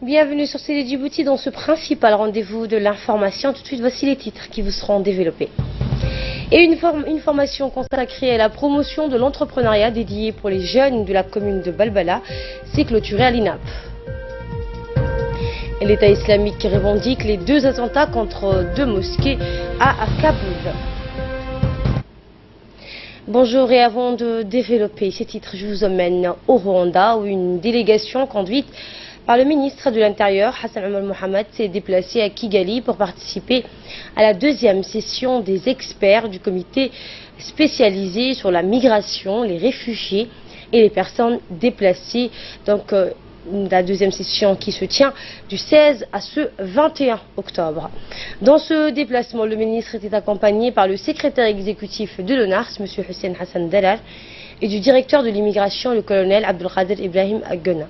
Bienvenue sur Télé Djibouti dans ce principal rendez-vous de l'information. Tout de suite, voici les titres qui vous seront développés. Et une formation consacrée à la promotion de l'entrepreneuriat dédiée pour les jeunes de la commune de Balbala s'est clôturée à l'INAP. Et l'État islamique qui revendique les 2 attentats contre 2 mosquées à Kaboul. Bonjour, et avant de développer ces titres, je vous emmène au Rwanda où une délégation conduite par le ministre de l'Intérieur, Hassan Omar Mohamed, s'est déplacé à Kigali pour participer à la 2e session des experts du comité spécialisé sur la migration, les réfugiés et les personnes déplacées. Donc, la 2e session qui se tient du 16 à ce 21 octobre. Dans ce déplacement, le ministre était accompagné par le secrétaire exécutif de l'ONARS, M. Hussein Hassan Dalal, et du directeur de l'immigration, le colonel Abdelkader Ibrahim Agona.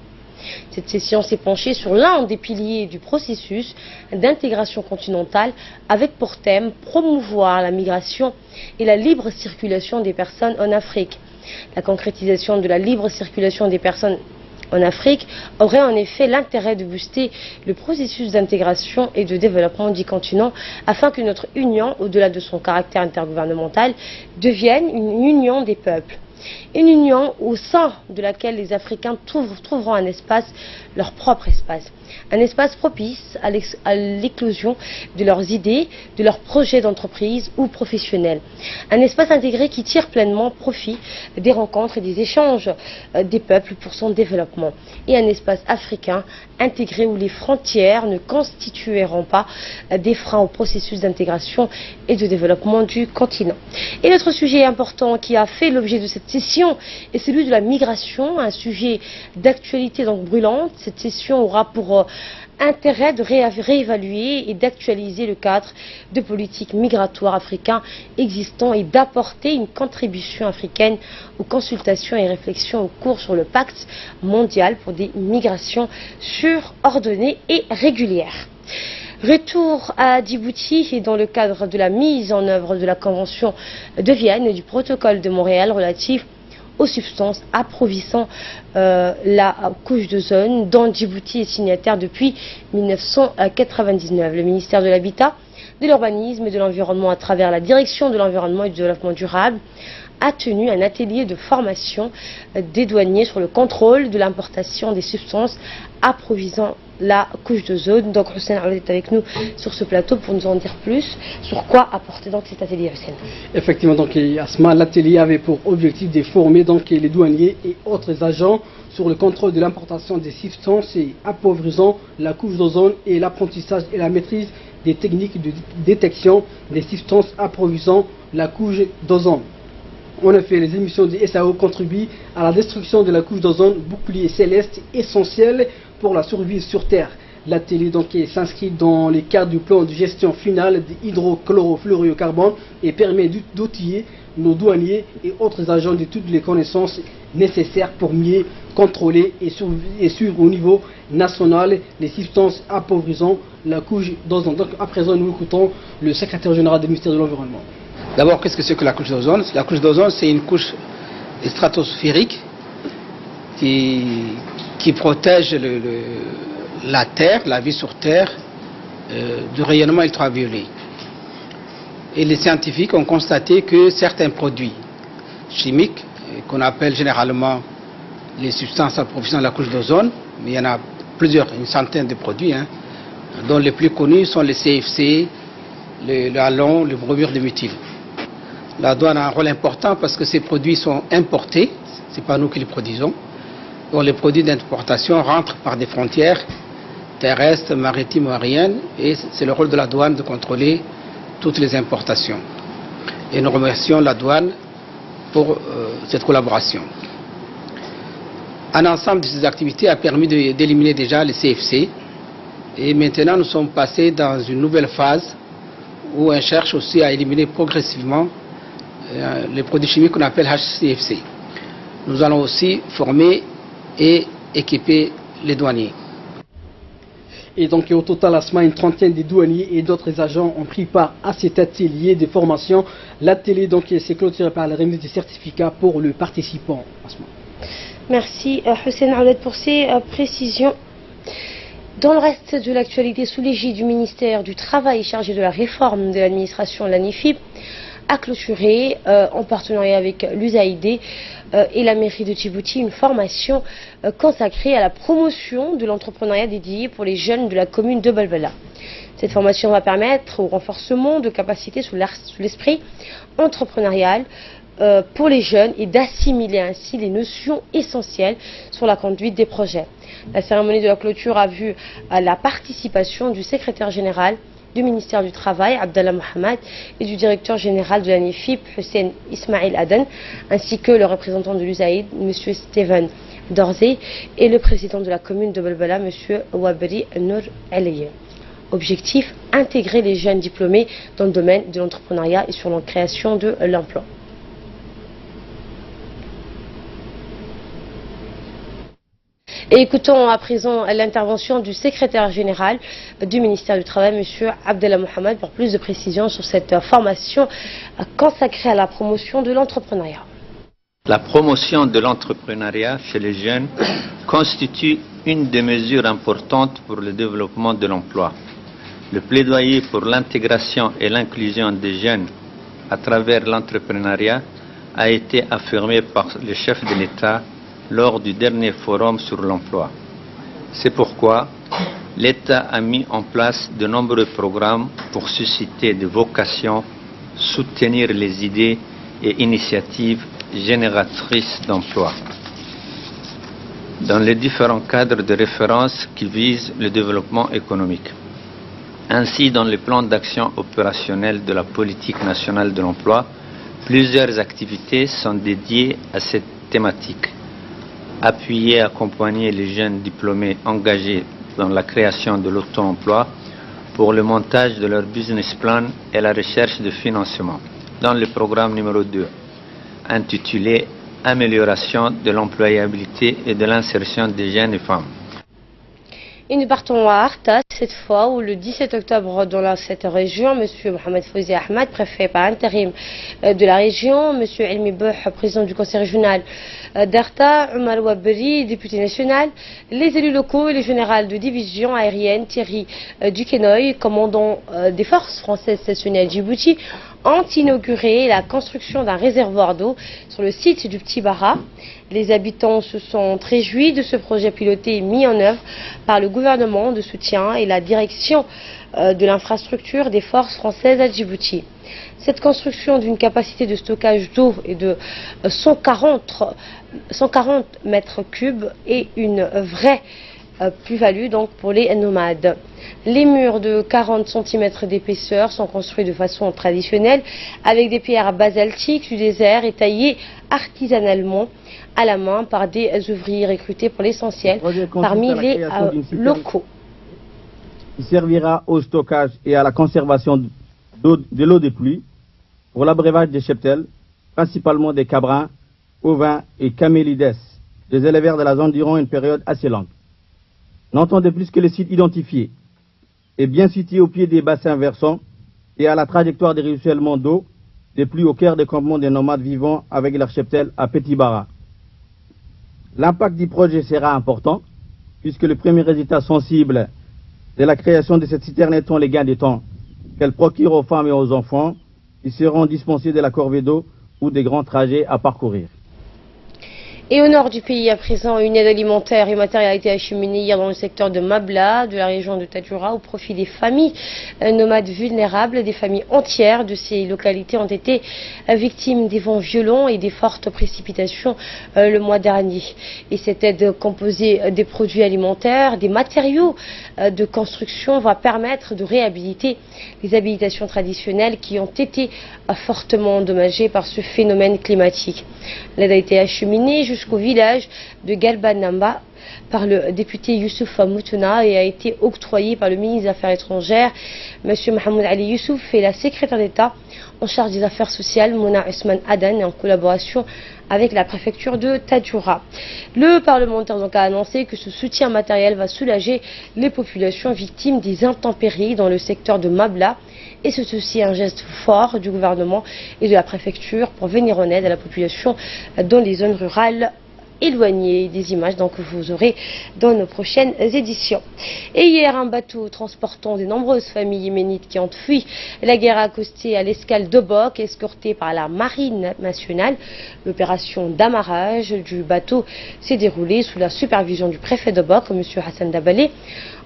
Cette session s'est penchée sur l'un des piliers du processus d'intégration continentale avec pour thème promouvoir la migration et la libre circulation des personnes en Afrique. La concrétisation de la libre circulation des personnes en Afrique aurait en effet l'intérêt de booster le processus d'intégration et de développement du continent afin que notre union, au-delà de son caractère intergouvernemental, devienne une union des peuples. Une union au sein de laquelle les Africains trouveront un espace, leur propre espace. Un espace propice à l'éclosion de leurs idées, de leurs projets d'entreprise ou professionnels. Un espace intégré qui tire pleinement profit des rencontres et des échanges des peuples pour son développement. Et un espace africain intégré où les frontières ne constitueront pas des freins au processus d'intégration et de développement du continent. Et l'autre sujet important qui a fait l'objet de cette session est celui de la migration, un sujet d'actualité donc brûlante. Cette session aura pour intérêt de réévaluer et d'actualiser le cadre de politique migratoire africain existant et d'apporter une contribution africaine aux consultations et réflexions au cours sur le pacte mondial pour des migrations sûres, ordonnées et régulières. Retour à Djibouti et dans le cadre de la mise en œuvre de la Convention de Vienne et du protocole de Montréal relatif aux substances approvissant la couche d'ozone dont Djibouti est signataire depuis 1999. Le ministère de l'Habitat, de l'Urbanisme et de l'Environnement à travers la Direction de l'Environnement et du Développement durable a tenu un atelier de formation des douaniers sur le contrôle de l'importation des substances approvissant la couche d'ozone. Donc Hussein est avec nous sur ce plateau pour nous en dire plus sur quoi apporter donc cet atelier, Hussein. Effectivement, donc Asma, l'atelier avait pour objectif de former donc les douaniers et autres agents sur le contrôle de l'importation des substances appauvrissant la couche d'ozone et l'apprentissage et la maîtrise des techniques de détection des substances appauvrissant la couche d'ozone. En effet, les émissions du SAO contribuent à la destruction de la couche d'ozone, bouclier céleste essentiel pour la survie sur Terre. L'atelier s'inscrit dans le cadre du plan de gestion finale de l'hydrochlorofluorocarbone et permet d'outiller nos douaniers et autres agents de toutes les connaissances nécessaires pour mieux contrôler et suivre au niveau national les substances appauvrissant la couche d'ozone. Donc à présent, nous écoutons le secrétaire général du ministère de l'Environnement. D'abord, qu'est-ce que c'est que la couche d'ozone? La couche d'ozone, c'est une couche stratosphérique qui protège la Terre, la vie sur Terre, du rayonnement ultraviolet. Et les scientifiques ont constaté que certains produits chimiques, qu'on appelle généralement les substances approvissant la couche d'ozone, mais il y en a plusieurs, une centaine de produits, dont les plus connus sont les CFC, le halon, le bromure de méthyle. La douane a un rôle important parce que ces produits sont importés, ce n'est pas nous qui les produisons. Donc les produits d'importation rentrent par des frontières terrestres, maritimes ou aériennes, et c'est le rôle de la douane de contrôler toutes les importations. Et nous remercions la douane pour cette collaboration. Un ensemble de ces activités a permis d'éliminer déjà les CFC, et maintenant nous sommes passés dans une nouvelle phase où on cherche aussi à éliminer progressivement les produits chimiques qu'on appelle HCFC. Nous allons aussi former et équiper les douaniers. Et donc au total, Asma, une trentaine de douaniers et d'autres agents ont pris part à cet atelier de formation. L'atelier s'est clôturé par la remise des certificats pour le participant. Asma. Merci Hussein Aouled pour ces précisions. Dans le reste de l'actualité, sous l'égide du ministère du Travail chargé de la réforme de l'administration, l'ANIFIP a clôturé, en partenariat avec l'USAID et la mairie de Djibouti, une formation consacrée à la promotion de l'entrepreneuriat dédié pour les jeunes de la commune de Balbala. Cette formation va permettre au renforcement de capacités sous l'esprit entrepreneurial pour les jeunes et d'assimiler ainsi les notions essentielles sur la conduite des projets. La cérémonie de la clôture a vu la participation du secrétaire général du ministère du Travail, Abdallah Mohamed, et du directeur général de l'ANIFIP, Hussein Ismail Aden, ainsi que le représentant de l'USAID, M. Steven Dorzé, et le président de la commune de Balbala, M. Wabri Nour Aliye. Objectif, intégrer les jeunes diplômés dans le domaine de l'entrepreneuriat et sur la création de l'emploi. Et écoutons à présent l'intervention du secrétaire général du ministère du Travail, M. Abdallah Mohamed, pour plus de précisions sur cette formation consacrée à la promotion de l'entrepreneuriat. La promotion de l'entrepreneuriat chez les jeunes constitue une des mesures importantes pour le développement de l'emploi. Le plaidoyer pour l'intégration et l'inclusion des jeunes à travers l'entrepreneuriat a été affirmé par le chef de l'État lors du dernier forum sur l'emploi. C'est pourquoi l'État a mis en place de nombreux programmes pour susciter des vocations, soutenir les idées et initiatives génératrices d'emplois dans les différents cadres de référence qui visent le développement économique. Ainsi, dans le plan d'action opérationnel de la politique nationale de l'emploi, plusieurs activités sont dédiées à cette thématique. Appuyer et accompagner les jeunes diplômés engagés dans la création de l'auto-emploi pour le montage de leur business plan et la recherche de financement. Dans le programme numéro 2, intitulé « Amélioration de l'employabilité et de l'insertion des jeunes et femmes ». Et nous partons à Arta, cette fois où le 17 octobre dans cette région, M. Mohamed Fouzi Ahmad, préfet par intérim de la région, M. Elmi Bouh, président du conseil régional d'Arta, Omar Wabri, député national, les élus locaux et le général de division aérienne Thierry Duquesnoy, commandant des forces françaises stationnées à Djibouti, ont inauguré la construction d'un réservoir d'eau sur le site du Petit Bara. Les habitants se sont réjouis de ce projet piloté et mis en œuvre par le gouvernement de soutien et la direction de l'infrastructure des forces françaises à Djibouti. Cette construction d'une capacité de stockage d'eau et de 140 mètres cubes est une vraie plus-value donc pour les nomades. Les murs de 40 cm d'épaisseur sont construits de façon traditionnelle avec des pierres basaltiques du désert et taillées artisanalement à la main par des ouvriers recrutés pour l'essentiel parmi les locaux. Il servira au stockage et à la conservation de l'eau de pluie pour l'abrévage des cheptels, principalement des cabrins, ovins et camélides, des éleveurs de la zone durant une période assez longue. Notons de plus que le site identifié est bien situé au pied des bassins versants et à la trajectoire de ruissellement d'eau des pluies au cœur des campements des nomades vivant avec leur cheptel à Petit Bara. L'impact du projet sera important puisque le premier résultat sensible de la création de cette citerne étant les gains de temps qu'elle procure aux femmes et aux enfants qui seront dispensés de la corvée d'eau ou des grands trajets à parcourir. Et au nord du pays, à présent, une aide alimentaire et matérielle a été acheminée hier dans le secteur de Mabla, de la région de Tadjoura, au profit des familles nomades vulnérables. Des familles entières de ces localités ont été victimes des vents violents et des fortes précipitations le mois dernier. Et cette aide composée des produits alimentaires, des matériaux de construction va permettre de réhabiliter les habitations traditionnelles qui ont été fortement endommagées par ce phénomène climatique. L'aide a été acheminée jusqu'au village de Galbanamba par le député Youssouf Moutouna et a été octroyée par le ministre des Affaires étrangères, M. Mohamed Ali Youssouf, et la secrétaire d'État en charge des affaires sociales, Mouna Ousmane Adan, en collaboration avec la préfecture de Tadjoura. Le parlementaire donc a annoncé que ce soutien matériel va soulager les populations victimes des intempéries dans le secteur de Mabla. Et c'est aussi un geste fort du gouvernement et de la préfecture pour venir en aide à la population dans les zones rurales éloignés. Des images donc que vous aurez dans nos prochaines éditions. Et hier, un bateau transportant de nombreuses familles yéménites qui ont fui la guerre a accosté à l'escale d'Obok, escorté par la Marine nationale. L'opération d'amarrage du bateau s'est déroulée sous la supervision du préfet d'Obok, M. Hassan Dabalé,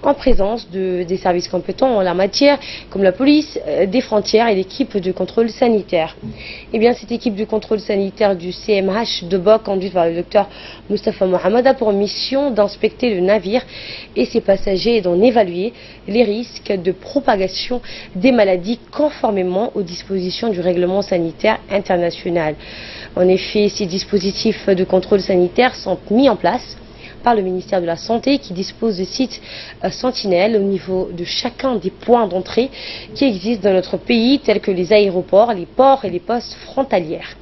en présence des services compétents en la matière, comme la police des frontières et l'équipe de contrôle sanitaire. Eh bien, cette équipe de contrôle sanitaire du CMH d'Obok, conduite par le docteur Moustapha Mohamed, a pour mission d'inspecter le navire et ses passagers et d'en évaluer les risques de propagation des maladies conformément aux dispositions du règlement sanitaire international. En effet, ces dispositifs de contrôle sanitaire sont mis en place par le ministère de la Santé qui dispose de sites sentinelles au niveau de chacun des points d'entrée qui existent dans notre pays, tels que les aéroports, les ports et les postes frontalières.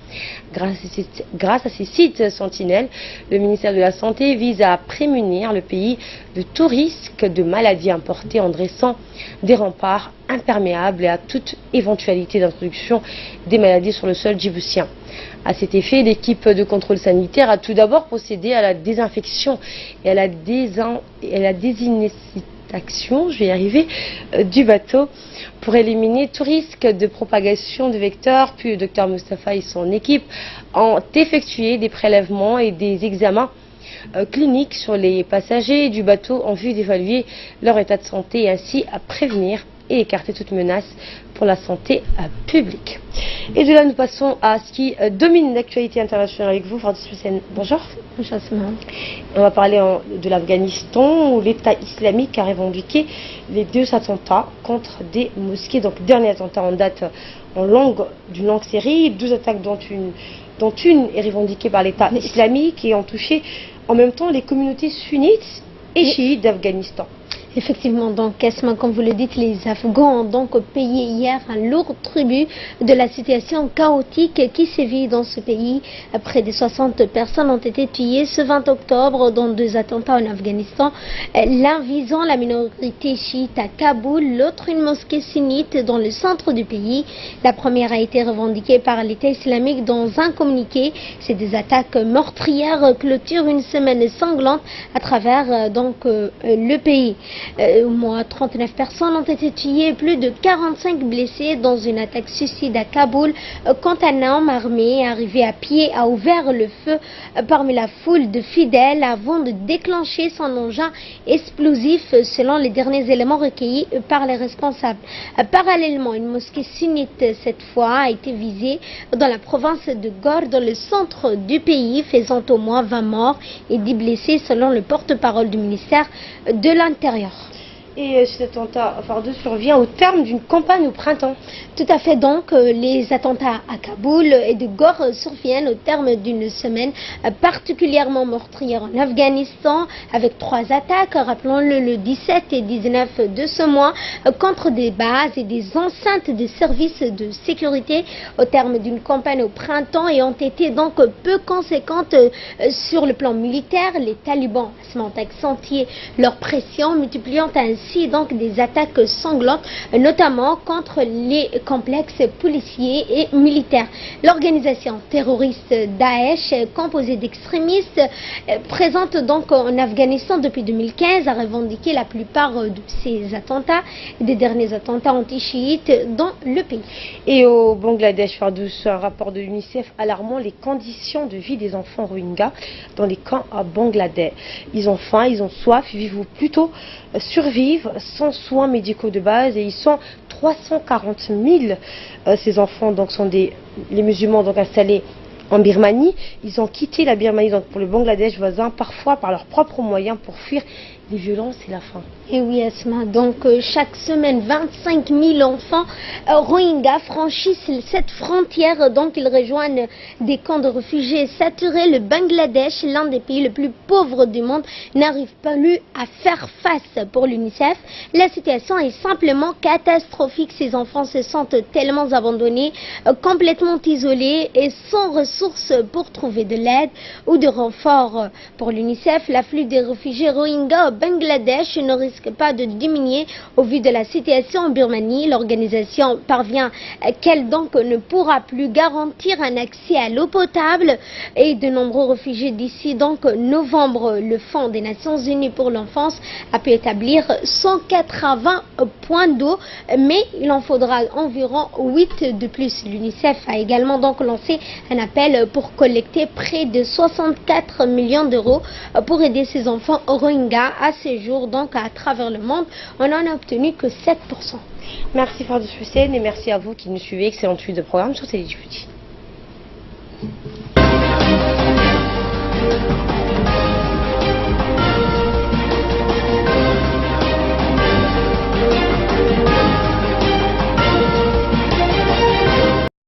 Grâce à ces sites sentinelles, le ministère de la Santé vise à prémunir le pays de tout risque de maladies importées en dressant des remparts imperméables et à toute éventualité d'introduction des maladies sur le sol djiboutien. À cet effet, l'équipe de contrôle sanitaire a tout d'abord procédé à la désinfection et à la désinfection, du bateau pour éliminer tout risque de propagation de vecteurs. Puis le docteur Moustapha et son équipe ont effectué des prélèvements et des examens cliniques sur les passagers du bateau en vue d'évaluer leur état de santé et ainsi à prévenir et écarter toute menace pour la santé publique. Et de là, nous passons à ce qui domine l'actualité internationale avec vous, Fardous Hussein. Bonjour. Bonjour. On va parler de l'Afghanistan où l'État islamique a revendiqué les 2 attentats contre des mosquées. Donc, dernier attentat en date d'une longue série, 12 attaques dont une est revendiquée par l'État islamique et ont touché en même temps les communautés sunnites et chiites d'Afghanistan. Effectivement, donc, Esma, comme vous le dites, les Afghans ont donc payé hier un lourd tribut de la situation chaotique qui sévit dans ce pays. Près de 60 personnes ont été tuées ce 20 octobre dans 2 attentats en Afghanistan. L'un visant la minorité chiite à Kaboul, l'autre une mosquée sunnite dans le centre du pays. La première a été revendiquée par l'État islamique dans un communiqué. Ces 2 attaques meurtrières clôturent une semaine sanglante à travers le pays. Au moins 39 personnes ont été tuées et plus de 45 blessés dans une attaque suicide à Kaboul quand un homme armé arrivé à pied a ouvert le feu parmi la foule de fidèles avant de déclencher son engin explosif selon les derniers éléments recueillis par les responsables. Parallèlement, une mosquée sunnite cette fois a été visée dans la province de Ghor dans le centre du pays, faisant au moins 20 morts et 10 blessés selon le porte-parole du ministère de l'Intérieur. Et cet attentat survient au terme d'une campagne au printemps. Tout à fait, donc les attentats à Kaboul et de Ghor surviennent au terme d'une semaine particulièrement meurtrière en Afghanistan avec 3 attaques, rappelons-le, le 17 et 19 de ce mois contre des bases et des enceintes des services de sécurité au terme d'une campagne au printemps et ont été donc peu conséquentes sur le plan militaire. Les talibans ont accentué leur pression, multipliant ainsi donc des attaques sanglantes, notamment contre les complexes policiers et militaires. L'organisation terroriste Daesh, composée d'extrémistes, présente donc en Afghanistan depuis 2015, a revendiqué la plupart de ces attentats, des derniers attentats anti-chiites dans le pays. Et au Bangladesh, Fardous, un rapport de l'UNICEF alarmant les conditions de vie des enfants rohingyas dans les camps à Bangladesh. Ils ont faim, ils ont soif, ils vivent plutôt survivre sans soins médicaux de base et ils sont 340 000. Ces enfants donc sont les musulmans donc installés en Birmanie. Ils ont quitté la Birmanie donc pour le Bangladesh voisin, parfois par leurs propres moyens pour fuir les violences et la faim. Et oui, Asma, donc chaque semaine 25 000 enfants Rohingyas franchissent cette frontière, donc ils rejoignent des camps de réfugiés saturés. Le Bangladesh, l'un des pays les plus pauvres du monde, n'arrive plus à faire face. Pour l'UNICEF, la situation est simplement catastrophique. Ces enfants se sentent tellement abandonnés, complètement isolés et sans ressources pour trouver de l'aide ou de renfort. Pour l'UNICEF, l'afflux des réfugiés Rohingyas au Bangladesh ne risque pas de diminuer au vu de la situation en Birmanie. L'organisation parvient qu'elle donc ne pourra plus garantir un accès à l'eau potable et de nombreux réfugiés d'ici donc novembre. Le Fonds des Nations Unies pour l'enfance a pu établir 180 points d'eau, mais il en faudra environ 8 de plus. L'UNICEF a également donc lancé un appel pour collecter près de 64 millions d'euros pour aider ces enfants Rohingyas à ces jours donc à travers le monde. On n'en a obtenu que 7%. Merci Fardous Hussein et merci à vous qui nous suivez. Excellente suite de programme sur Télé Djibouti.